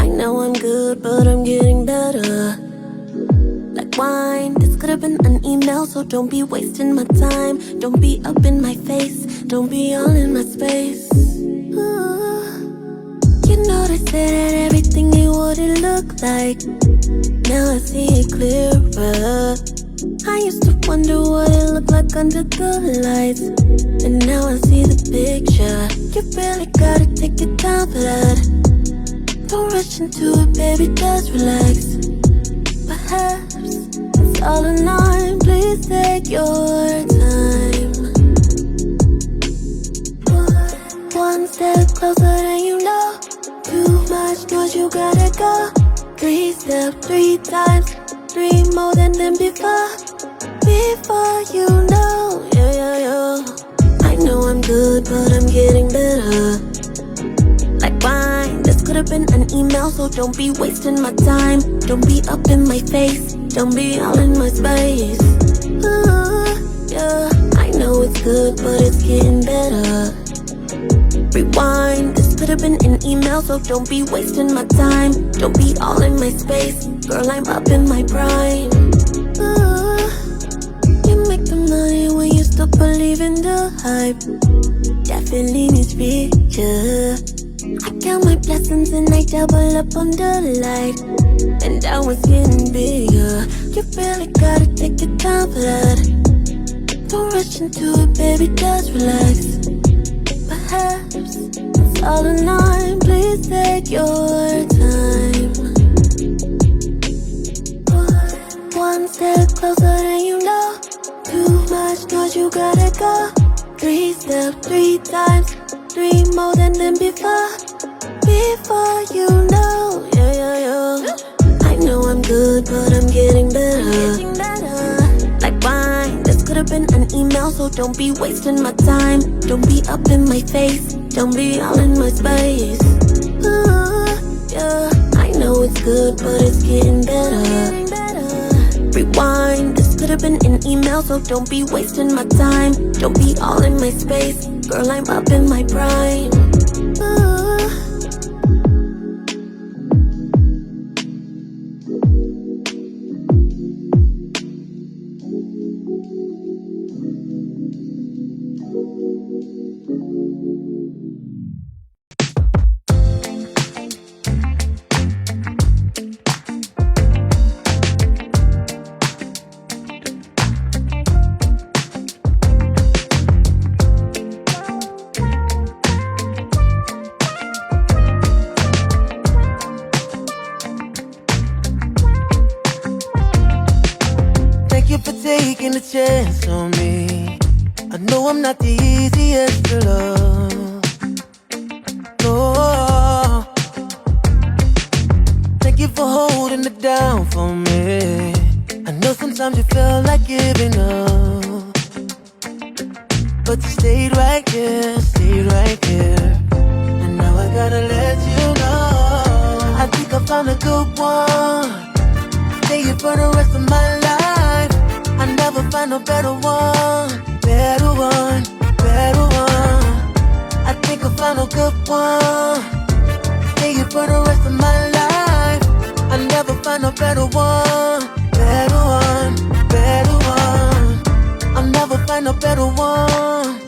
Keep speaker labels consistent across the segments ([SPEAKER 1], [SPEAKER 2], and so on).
[SPEAKER 1] know I'm good, but I'm getting better. Like wine, this could have been an email, so don't be wasting my time. Don't be up in my face, don't be all in my space. You know they said that everything ain't what it looked like. Now I see it clearer. I used to wonder what it looked like under the lights, and now I see the picture. You really gotta take your time for that. Don't rush into it, baby, just relax. Perhaps it's all in line, please take your time. One step closer than you know. Too much noise, you gotta go. 3 steps, 3 times, 3 more than before. Before you know, yeah. I know I'm good, but I'm getting better. Like wine, this could have been an email, so don't be wasting my time. Don't be up in my face, don't be all in my space. Yeah, I know it's good, but it's getting better. Rewind, this could have been an email, so don't be wasting my time. Don't be all in my space, girl, I'm up in my prime. You make the money when you stop believing the hype. Definitely needs picture. I count my blessings and I double up on the light, and that one's getting bigger. You really gotta take your time for that. Don't rush into it, baby, just relax. Perhaps it's all in line, please take your time. One step closer than you know. Too much noise, you gotta go. 3 steps, 3 times, 3 more than before. Before you know, yeah. I know I'm good, but I'm getting better. Like wine, this could have been an email, so don't be wasting my time. Don't be up in my face, don't be all in my space. Yeah, I know it's good, but it's getting better. Rewind, this could have been an email, so don't be wasting my time. Don't be all in my space, girl, I'm up in my prime.
[SPEAKER 2] Taking a chance on me. I know I'm not the easiest to love. No. Thank you for holding it down for me. I know sometimes you felt like giving up, but you stayed right there, and now I gotta let you know, I think I found a good one. Stay here for the rest of my life. I never find a better one. I think I found a good one. Stay here for the rest of my life. I never find a better one. I'll never find a better one.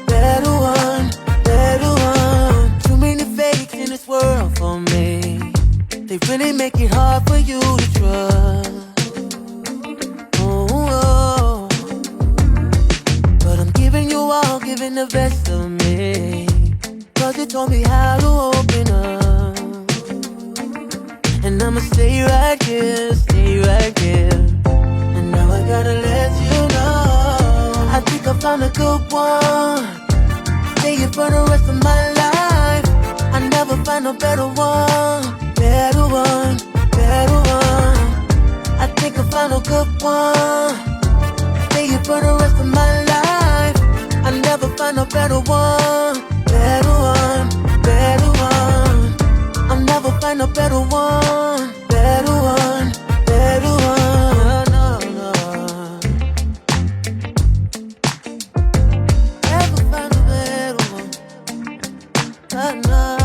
[SPEAKER 2] Too many fakes in this world for me. They really make it hard for you to trust. Giving the best of me, 'cause you told me how to open up, and I'ma stay right here, and now I gotta let you know, I think I found a good one. Stay here for the rest of my life. I never find a better one. I think I found a good one. Stay here for the rest of my life. I never find a better one. I'll never find a better one. No. Never find a better one. No.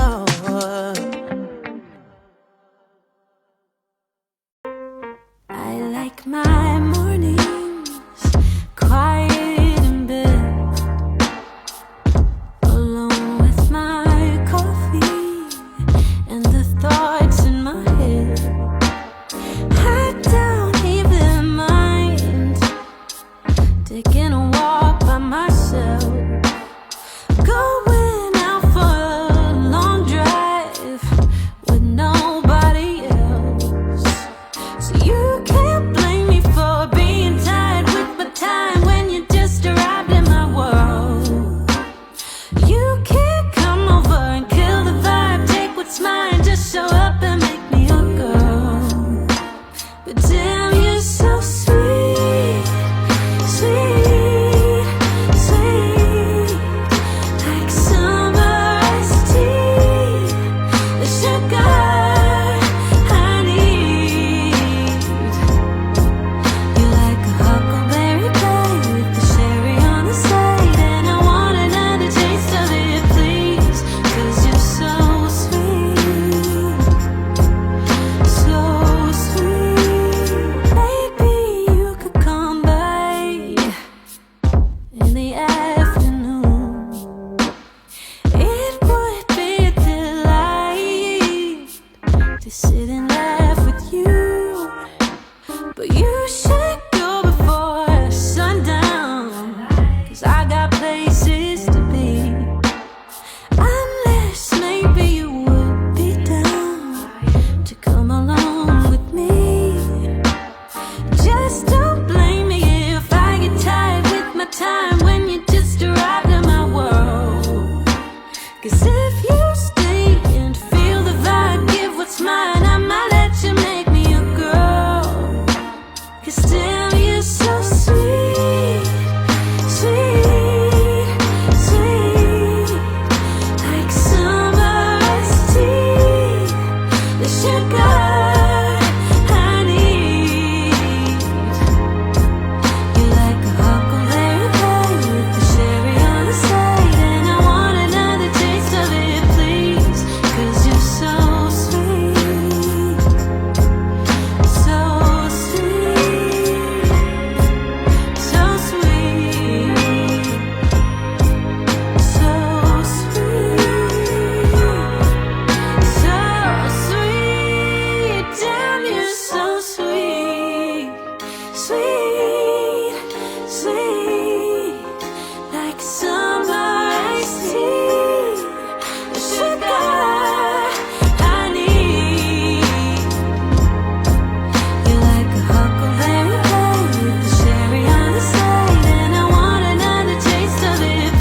[SPEAKER 1] Just sitting right